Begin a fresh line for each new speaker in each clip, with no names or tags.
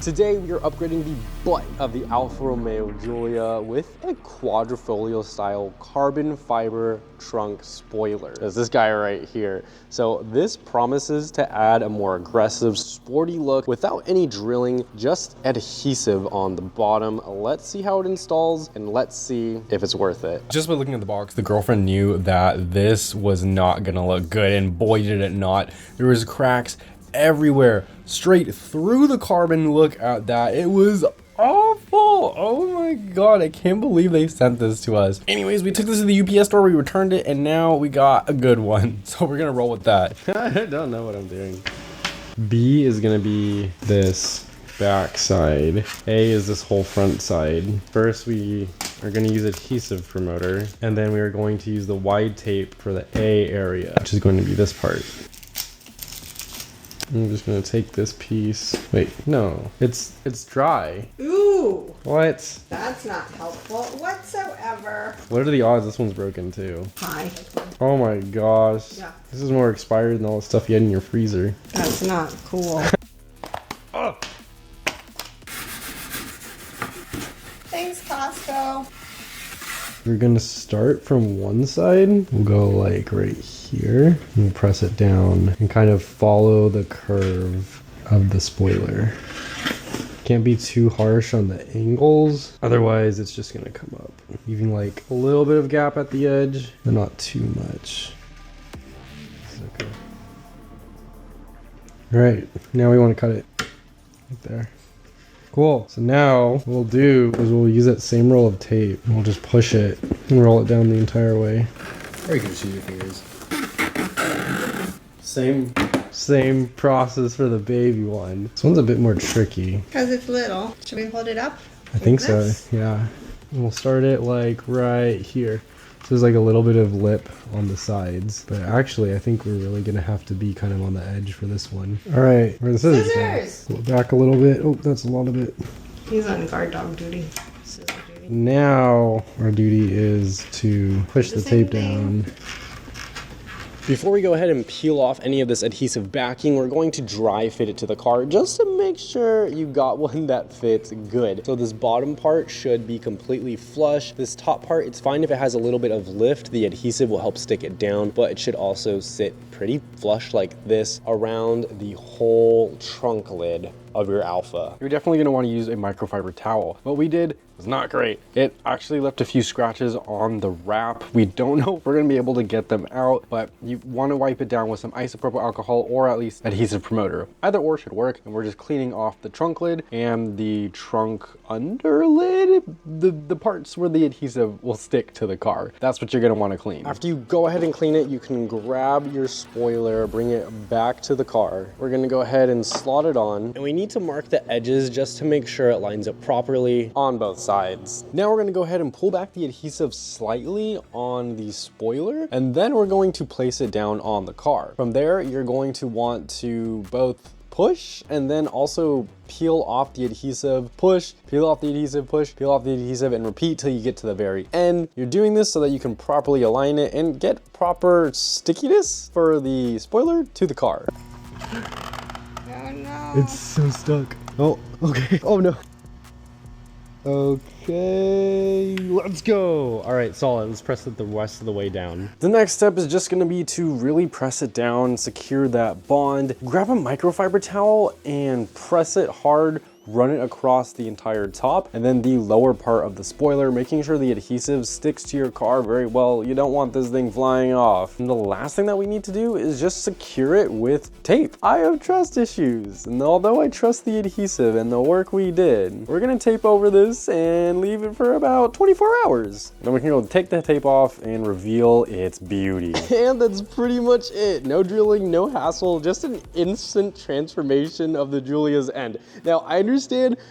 Today we are upgrading the butt of the Alfa Romeo Giulia with a quadrifoglio style carbon fiber trunk spoiler. There's this guy right here. So this promises to add a more aggressive, sporty look without any drilling, just adhesive on the bottom. Let's see how it installs and let's see if it's worth it.
Just by looking at the box, the girlfriend knew that this was not gonna look good, and boy did it not. There was cracks everywhere, straight through the carbon. Look at that, it was awful. Oh my god, I can't believe they sent this to us. Anyways, we took this to the UPS store, we returned it, and now we got a good one. So we're gonna roll with that.
I don't know what I'm doing. B is gonna be this back side. A is this whole front side. First we are going to use adhesive promoter, and then we are going to use the wide tape for the A area, which is going to be this part. I'm just going to take this piece. Wait, no, it's dry.
Ooh,
What?
that's not helpful whatsoever.
What are the odds this one's broken too?
Hi.
Oh my gosh.
Yeah.
This is more expired than all the stuff you had in your freezer.
That's not cool.
Oh.
Thanks, Costco.
We're gonna start from one side. We'll go like right here and press it down and kind of follow the curve of the spoiler. Can't be too harsh on the angles, otherwise it's just gonna come up. Leaving like a little bit of gap at the edge, but not too much. Okay. All right, now we want to cut it right there. Cool. So now what we'll do is we'll use that same roll of tape and we'll just push it and roll it down the entire way.
Or you can just use your fingers.
Same process for the baby one. This one's a bit more tricky.
Because it's little. Should we hold it up?
I think so,
this?
yeah. And we'll start it like right here. So there's like a little bit of lip on the sides, but actually I think we're really gonna have to be kind of on the edge for this one. All right, where the scissors go. Go back a little bit. Oh, that's a lot of it.
He's on guard dog duty. Scissor duty.
Now our duty is to push the tape down. Before we go ahead and peel off any of this adhesive backing, we're going to dry fit it to the car just to make sure you got one that fits good. So this bottom part should be completely flush. This top part, it's fine if it has a little bit of lift. The adhesive will help stick it down, but it should also sit pretty flush like this around the whole trunk lid of your Alfa. You're definitely gonna wanna use a microfiber towel. What we did was not great. It actually left a few scratches on the wrap. We don't know if we're gonna be able to get them out, but you wanna wipe it down with some isopropyl alcohol or at least adhesive promoter. Either or should work, and we're just cleaning off the trunk lid and the trunk under lid, the parts where the adhesive will stick to the car. That's what you're gonna wanna clean. After you go ahead and clean it, you can grab your spoiler, bring it back to the car. We're gonna go ahead and slot it on, and we need to mark the edges just to make sure it lines up properly on both sides. Now we're gonna go ahead and pull back the adhesive slightly on the spoiler, and then we're going to place it down on the car. From there, you're going to want to both push and then also peel off the adhesive, push, peel off the adhesive, push, peel off the adhesive, and repeat till you get to the very end. You're doing this so that you can properly align it and get proper stickiness for the spoiler to the car.
Oh no.
It's so stuck. Oh, okay. Oh no. Okay, let's go. All right, solid. Let's press it the rest of the way down. The next step is just gonna be to really press it down, secure that bond. Grab a microfiber towel and press it hard. Run it across the entire top and then the lower part of the spoiler, making sure the adhesive sticks to your car very well. You don't want this thing flying off. And the last thing that we need to do is just secure it with tape. I have trust issues, and although I trust the adhesive and the work we did, we're gonna tape over this and leave it for about 24 hours. Then we can go take the tape off and reveal its beauty. And that's pretty much it. No drilling, no hassle, just an instant transformation of the Giulia's end. Now, I understand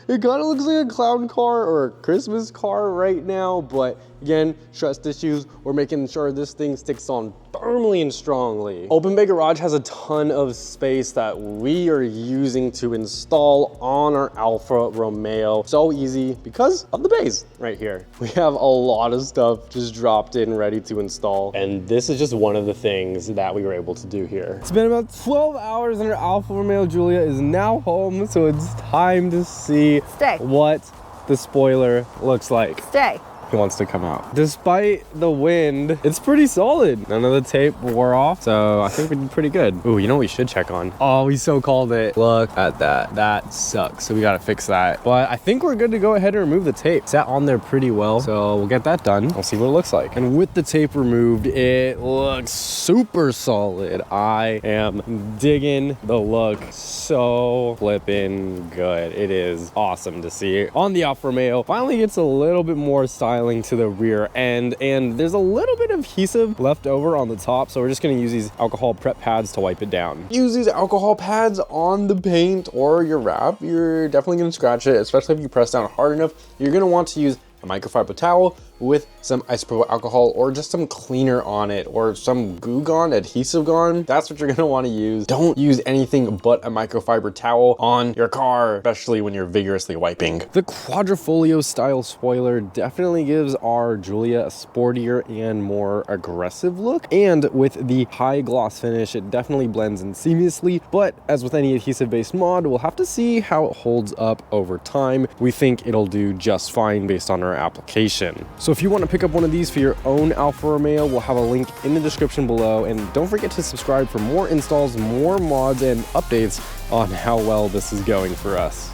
it kind of looks like a clown car or a Christmas car right now, but Again, stress issues, we're making sure this thing sticks on firmly and strongly. Open Bay Garage has a ton of space that we are using to install on our Alfa Romeo. So easy because of the bays right here. We have a lot of stuff just dropped in ready to install. And this is just one of the things that we were able to do here. It's been about 12 hours and our Alfa Romeo Giulia is now home. So it's time to see what the spoiler looks like.
Stay.
He wants to come out. Despite the wind, it's pretty solid. None of the tape wore off, so I think we did pretty good. Ooh, you know what we should check on? Oh, we so called it. Look at that. That sucks, so we gotta fix that. But I think we're good to go ahead and remove the tape. Sat on there pretty well, so we'll get that done. We'll see what it looks like. And with the tape removed, it looks super solid. I am digging the look. So flipping good. It is awesome to see on the Alfa Romeo. Finally gets a little bit more styling to the rear end, and there's a little bit of adhesive left over on the top, so we're just gonna use these alcohol prep pads to wipe it down. Use these alcohol pads on the paint or your wrap. You're definitely gonna scratch it, especially if you press down hard enough. You're gonna want to use a microfiber towel with some isopropyl alcohol or just some cleaner on it or some Goo Gone, adhesive gone. That's what you're gonna want to use. Don't use anything but a microfiber towel on your car, especially when you're vigorously wiping. The quadrifolio style spoiler definitely gives our Giulia a sportier and more aggressive look. And with the high gloss finish, it definitely blends in seamlessly. But as with any adhesive based mod, we'll have to see how it holds up over time. We think it'll do just fine based on our application. So if you want to pick up one of these for your own Alfa Romeo, we'll have a link in the description below. And don't forget to subscribe for more installs, more mods, and updates on how well this is going for us.